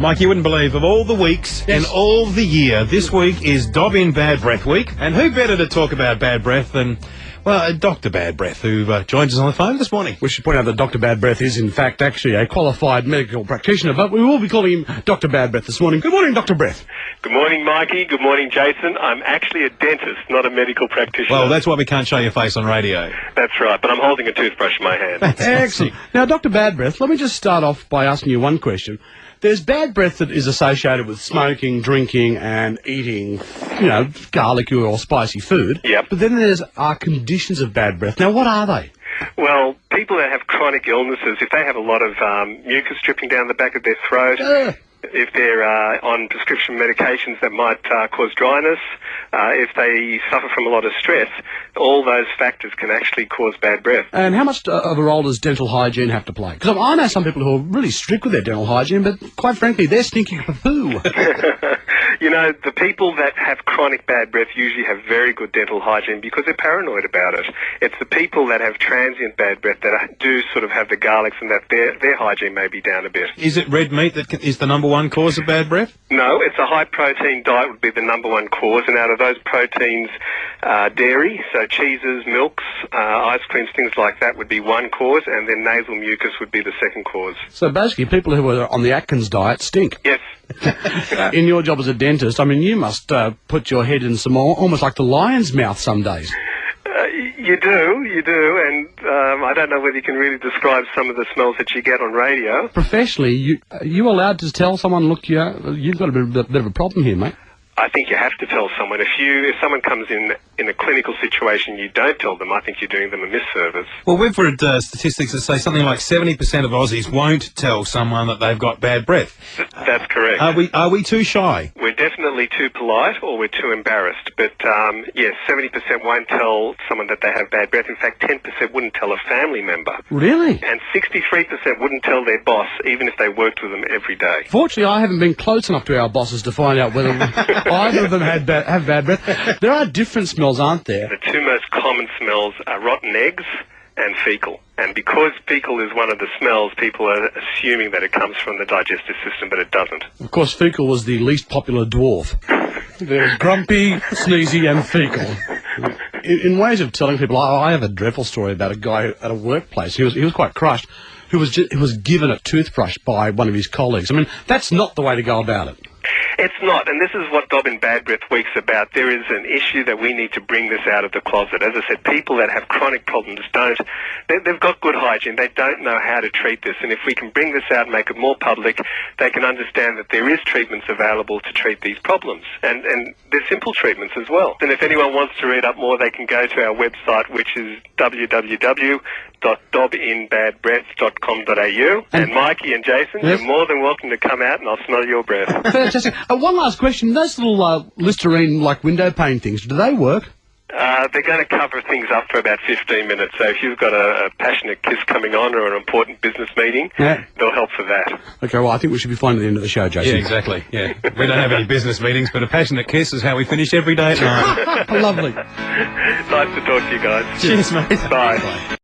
Mike, you wouldn't believe, of all the weeks in all the year, this week is Dob in Bad Breath Week. And who better to talk about bad breath than, well, Dr Bad Breath, who joins us on the phone this morning. We should point out that Dr Bad Breath is, in fact, actually a qualified medical practitioner, but we will be calling him Dr Bad Breath this morning. Good morning, Dr Breath. Good morning, Mikey. Good morning, Jason. I'm actually a dentist, not a medical practitioner. Well, that's why we can't show your face on radio. That's right, but I'm holding a toothbrush in my hand. Excellent. Now, Dr Bad Breath, let me just start off by asking you one question. There's bad breath that is associated with smoking, drinking, and eating, garlic or spicy food. Yep. But then there's conditions of bad breath. Now, what are they? Well, people that have chronic illnesses, if they have a lot of mucus dripping down the back of their throat, if they're on prescription medications that might cause dryness, if they suffer from a lot of stress, all those factors can actually cause bad breath. And how much of a role does dental hygiene have to play? Because I know some people who are really strict with their dental hygiene, but quite frankly, they're stinking poo. The people that have chronic bad breath usually have very good dental hygiene because they're paranoid about it. It's the people that have transient bad breath that do sort of have the garlics and that their hygiene may be down a bit. Is it red meat that is the number one cause of bad breath? No, it's a high-protein diet would be the number one cause, and out of those proteins, dairy, so cheeses, milks, ice creams, things like that would be one cause, and then nasal mucus would be the second cause. So basically, people who are on the Atkins diet stink. Yes. In your job as a dentist, I mean, you must put your head in some almost like the lion's mouth some days. You do, and I don't know whether you can really describe some of the smells that you get on radio. Professionally, you allowed to tell someone, look, you've got a bit of a problem here, mate? I think you have to tell someone. If someone comes in a clinical situation, you don't tell them, I think you're doing them a misservice. Well, we've read statistics that say something like 70% of Aussies won't tell someone that they've got bad breath. That's correct. Are we too shy? We're definitely too polite or we're too embarrassed. But, yes, 70% won't tell someone that they have bad breath. In fact, 10% wouldn't tell a family member. Really? And 63% wouldn't tell their boss, even if they worked with them every day. Fortunately, I haven't been close enough to our bosses to find out whether either of them have bad breath. There are different smells, aren't there? The two most common smells are rotten eggs and fecal. And because fecal is one of the smells, people are assuming that it comes from the digestive system, but it doesn't. Of course, fecal was the least popular dwarf. There's grumpy, sneezy, and fecal. In ways of telling people, I have a dreadful story about a guy at a workplace. He was quite crushed, who was given a toothbrush by one of his colleagues. I mean, that's not the way to go about it. It's not, and this is what Dob in Bad Breath Week's about. There is an issue that we need to bring this out of the closet. As I said, people that have chronic problems they've got good hygiene. They don't know how to treat this, and if we can bring this out and make it more public, they can understand that there is treatments available to treat these problems, and they're simple treatments as well. And if anyone wants to read up more, they can go to our website, which is www.dobinbadbreath.com.au. And Mikey and Jason, yes, you're more than welcome to come out and I'll smell your breath. Fantastic. One last question. Those little Listerine, window pane things, do they work? They're going to cover things up for about 15 minutes. So if you've got a passionate kiss coming on or an important business meeting, they'll help for that. Okay, well, I think we should be fine at the end of the show, Jason. Yeah, exactly. Yeah, we don't have any business meetings, but a passionate kiss is how we finish every day at night. Lovely. Nice to talk to you guys. Cheers, mate. Bye.